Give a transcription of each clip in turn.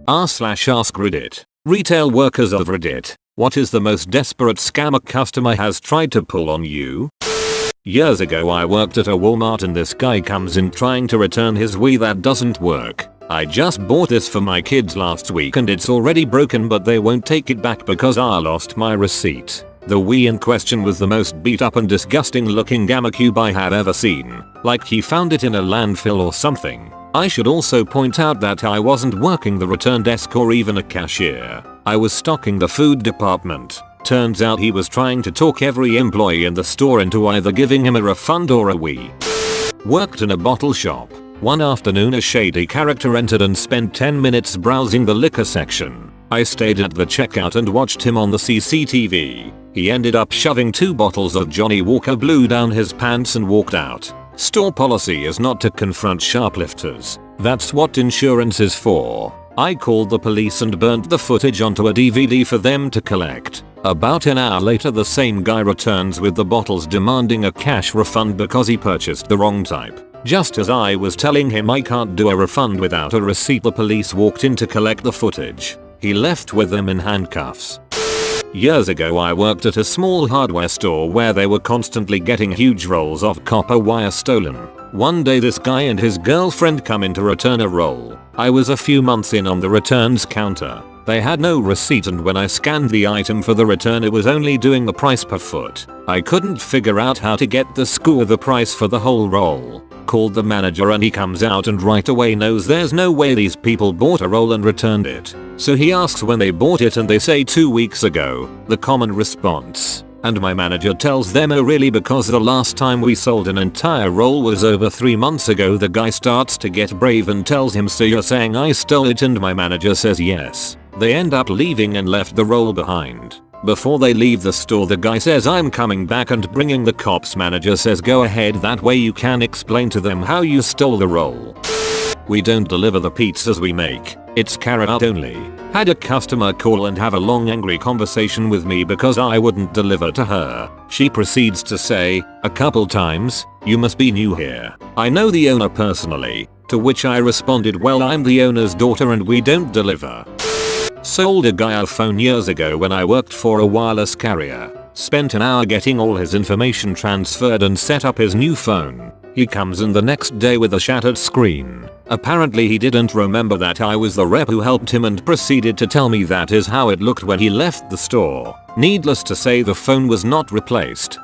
r/AskReddit. Retail workers of Reddit. What is the most desperate scam a customer has tried to pull on you? Years ago I worked at a Walmart and this guy comes in trying to return his Wii that doesn't work. I just bought this for my kids last week and it's already broken, but they won't take it back because I lost my receipt. The Wii in question was the most beat up and disgusting looking GameCube I have ever seen. Like he found it in a landfill or something. I should also point out that I wasn't working the return desk or even a cashier. I was stocking the food department. Turns out he was trying to talk every employee in the store into either giving him a refund or a Wii. Worked in a bottle shop. One afternoon a shady character entered and spent 10 minutes browsing the liquor section. I stayed at the checkout and watched him on the CCTV. He ended up shoving 2 bottles of Johnny Walker Blue down his pants and walked out. Store policy is not to confront shoplifters. That's what insurance is for. I called the police and burnt the footage onto a DVD for them to collect. About an hour later the same guy returns with the bottles demanding a cash refund because he purchased the wrong type. Just as I was telling him I can't do a refund without a receipt, the police walked in to collect the footage. He left with them in handcuffs. Years ago I worked at a small hardware store where they were constantly getting huge rolls of copper wire stolen. One day this guy and his girlfriend come in to return a roll. I was a few months in on the returns counter. They had no receipt and when I scanned the item for the return it was only doing the price per foot. I couldn't figure out how to get the score the price for the whole roll. Called the manager and he comes out and right away knows there's no way these people bought a roll and returned it. So he asks when they bought it and they say 2 weeks ago, the common response. And my manager tells them, oh really, because the last time we sold an entire roll was over 3 months ago. The guy starts to get brave and tells him, so you're saying I stole it? And my manager says yes. They end up leaving and left the roll behind. Before they leave the store the guy says, I'm coming back and bringing the cops. Manager says, go ahead, that way you can explain to them how you stole the roll. We don't deliver the pizzas we make. It's carry out only. Had a customer call and have a long angry conversation with me because I wouldn't deliver to her. She proceeds to say, a couple times, you must be new here. I know the owner personally. To which I responded, well, I'm the owner's daughter and we don't deliver. Sold a guy a phone years ago when I worked for a wireless carrier. Spent an hour getting all his information transferred and set up his new phone. He comes in the next day with a shattered screen. Apparently he didn't remember that I was the rep who helped him and proceeded to tell me that is how it looked when he left the store. Needless to say the phone was not replaced.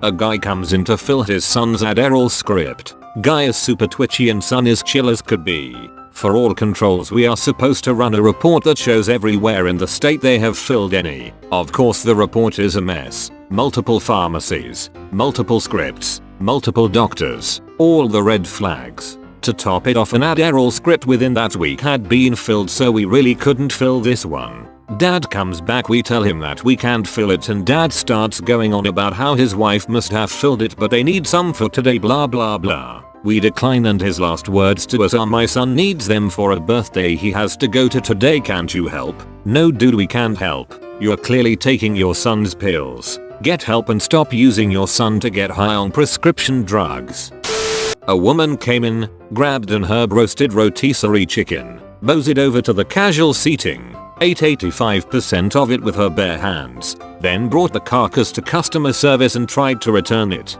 A guy comes in to fill his son's Adderall script. Guy is super twitchy and son is chill as could be. For all controls we are supposed to run a report that shows everywhere in the state they have filled any. Of course the report is a mess. Multiple pharmacies, multiple scripts, multiple doctors, all the red flags. To top it off, an Adderall script within that week had been filled, so we really couldn't fill this one. Dad comes back, we tell him that we can't fill it and dad starts going on about how his wife must have filled it but they need some for today, blah blah blah. We decline and his last words to us are, my son needs them for a birthday he has to go to today, can't you help? No dude, we can't help. You're clearly taking your son's pills. Get help and stop using your son to get high on prescription drugs. A woman came in, grabbed an herb roasted rotisserie chicken, moseyed over to the casual seating, ate 85% of it with her bare hands, then brought the carcass to customer service and tried to return it.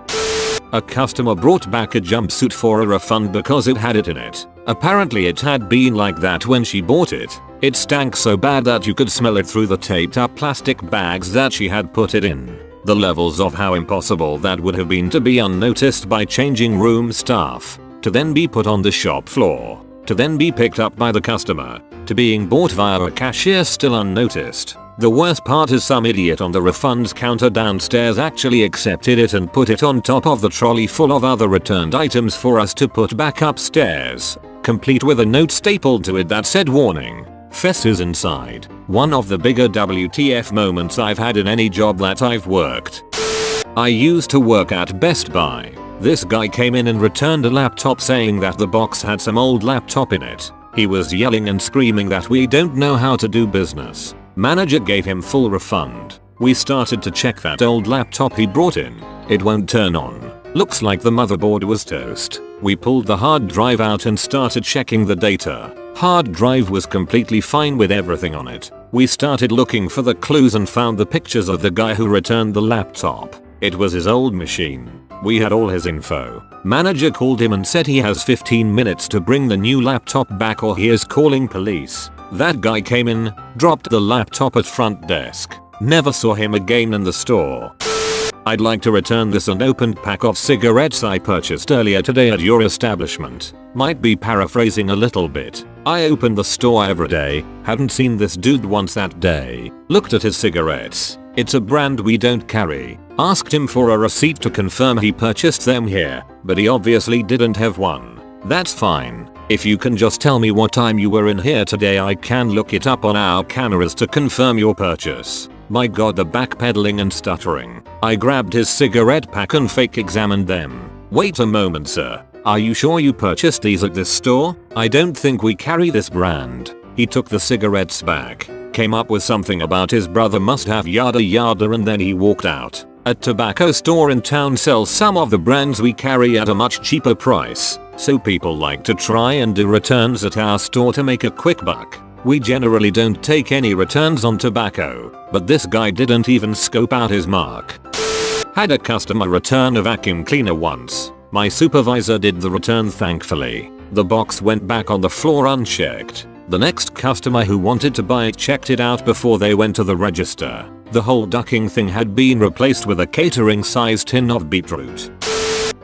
A customer brought back a jumpsuit for a refund because it had it in it. Apparently it had been like that when she bought it. It stank so bad that you could smell it through the taped up plastic bags that she had put it in. The levels of how impossible that would have been to be unnoticed by changing room staff, to then be put on the shop floor, to then be picked up by the customer, to being bought via a cashier still unnoticed. The worst part is some idiot on the refunds counter downstairs actually accepted it and put it on top of the trolley full of other returned items for us to put back upstairs, complete with a note stapled to it that said, warning, Fess is inside. One of the bigger WTF moments I've had in any job that I've worked. I used to work at Best Buy. This guy came in and returned a laptop saying that the box had some old laptop in it. He was yelling and screaming that we don't know how to do business. Manager gave him full refund. We started to check that old laptop he brought in. It won't turn on. Looks like the motherboard was toast. We pulled the hard drive out and started checking the data. Hard drive was completely fine with everything on it. We started looking for the clues and found the pictures of the guy who returned the laptop. It was his old machine. We had all his info. Manager called him and said he has 15 minutes to bring the new laptop back or he is calling police. That guy came in, dropped the laptop at front desk. Never saw him again in the store. I'd like to return this unopened pack of cigarettes I purchased earlier today at your establishment. Might be paraphrasing a little bit. I opened the store every day, hadn't seen this dude once that day. Looked at his cigarettes. It's a brand we don't carry. Asked him for a receipt to confirm he purchased them here, but he obviously didn't have one. That's fine. If you can just tell me what time you were in here today, I can look it up on our cameras to confirm your purchase. My god, the backpedaling and stuttering. I grabbed his cigarette pack and fake examined them. Wait a moment, sir. Are you sure you purchased these at this store? I don't think we carry this brand. He took the cigarettes back, came up with something about his brother must have yada yada, and then he walked out. A tobacco store in town sells some of the brands we carry at a much cheaper price, so people like to try and do returns at our store to make a quick buck. We generally don't take any returns on tobacco, but this guy didn't even scope out his mark. Had a customer return a vacuum cleaner once. My supervisor did the return thankfully. The box went back on the floor unchecked. The next customer who wanted to buy it checked it out before they went to the register. The whole ducking thing had been replaced with a catering sized tin of beetroot.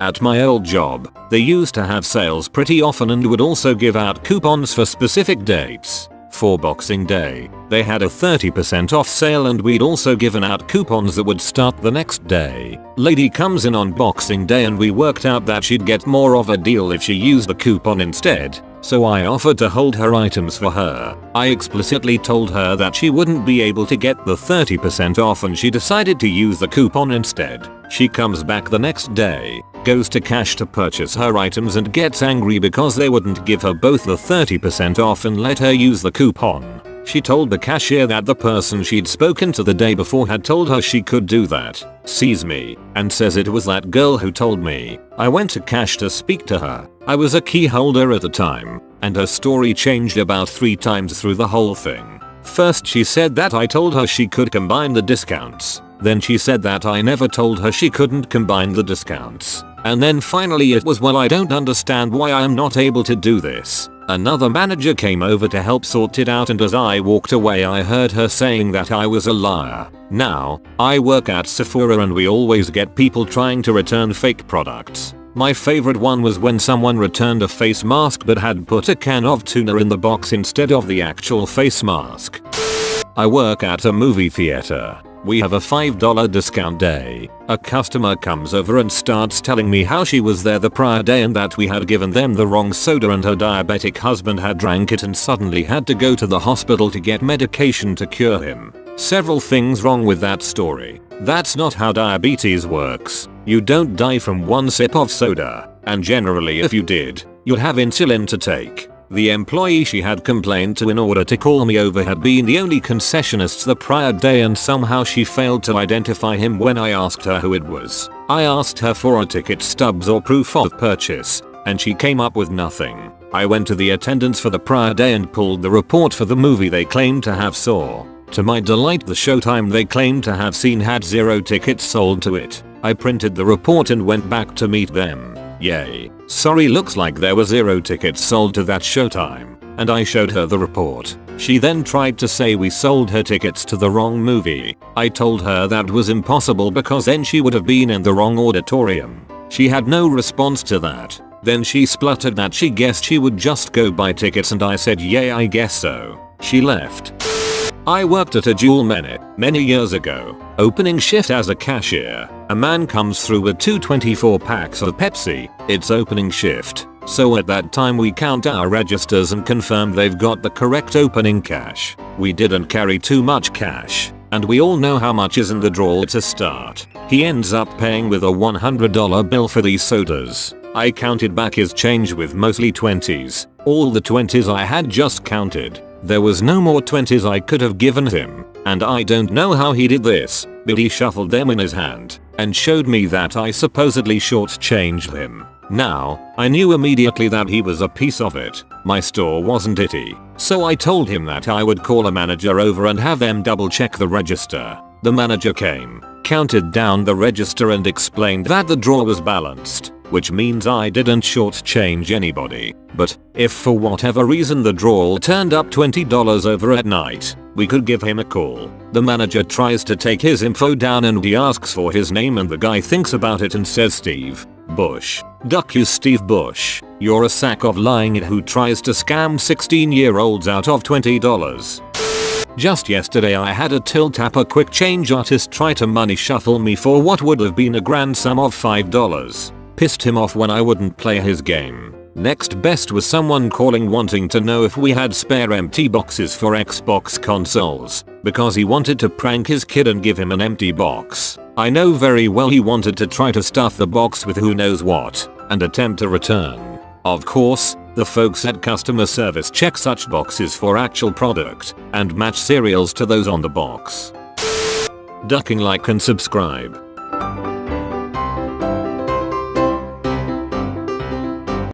At my old job, they used to have sales pretty often and would also give out coupons for specific dates. For Boxing Day, they had a 30% off sale and we'd also given out coupons that would start the next day. Lady comes in on Boxing Day and we worked out that she'd get more of a deal if she used the coupon instead, so I offered to hold her items for her. I explicitly told her that she wouldn't be able to get the 30% off and she decided to use the coupon instead. She comes back the next day, goes to cash to purchase her items and gets angry because they wouldn't give her both the 30% off and let her use the coupon. She told the cashier that the person she'd spoken to the day before had told her she could do that. Sees me and says it was that girl who told me. I went to cash to speak to her. I was a key holder at the time, and her story changed about 3 times through the whole thing. First she said that I told her she could combine the discounts. Then she said that I never told her she couldn't combine the discounts. And then finally it was, well, I don't understand why I am not able to do this. Another manager came over to help sort it out and as I walked away I heard her saying that I was a liar. Now, I work at Sephora and we always get people trying to return fake products. My favorite one was when someone returned a face mask but had put a can of tuna in the box instead of the actual face mask. I work at a movie theater. We have a $5 discount day. A customer comes over and starts telling me how she was there the prior day and that we had given them the wrong soda and her diabetic husband had drank it and suddenly had to go to the hospital to get medication to cure him. Several things wrong with that story. That's not how diabetes works. You don't die from one sip of soda, and generally if you did, you'd have insulin to take. The employee she had complained to in order to call me over had been the only concessionist the prior day and somehow she failed to identify him when I asked her who it was. I asked her for a ticket stubs or proof of purchase, and she came up with nothing. I went to the attendants for the prior day and pulled the report for the movie they claimed to have saw. To my delight, the showtime they claimed to have seen had 0 tickets sold to it. I printed the report and went back to meet them. Yay. Sorry, looks like there were 0 tickets sold to that showtime. And I showed her the report. She then tried to say we sold her tickets to the wrong movie. I told her that was impossible because then she would have been in the wrong auditorium. She had no response to that. Then she spluttered that she guessed she would just go buy tickets and I said, yeah, I guess so. She left. I worked at a jewel many years ago. Opening shift as a cashier. A man comes through with 2 24 packs of Pepsi. It's opening shift. So at that time we count our registers and confirm they've got the correct opening cash. We didn't carry too much cash. And we all know how much is in the drawer to start. He ends up paying with a $100 bill for these sodas. I counted back his change with mostly 20s. All the 20s I had just counted. There was no more 20s I could have given him, and I don't know how he did this, but he shuffled them in his hand and showed me that I supposedly shortchanged him. Now, I knew immediately that he was a piece of it. My store wasn't itty, so I told him that I would call a manager over and have them double check the register. The manager came, counted down the register and explained that the drawer was balanced, which means I didn't shortchange anybody. But if for whatever reason the drawer turned up $20 over at night, we could give him a call. The manager tries to take his info down and he asks for his name and the guy thinks about it and says Steve Bush. Duck you Steve Bush. You're a sack of lying who tries to scam 16-year-olds out of $20. Just yesterday I had a till tapper quick change artist try to money shuffle me for what would have been a grand sum of $5. Pissed him off when I wouldn't play his game. Next best was someone calling wanting to know if we had spare empty boxes for Xbox consoles, because he wanted to prank his kid and give him an empty box. I know very well he wanted to try to stuff the box with who knows what, and attempt a return. Of course, the folks at customer service check such boxes for actual product, and match serials to those on the box. Ducking like and subscribe.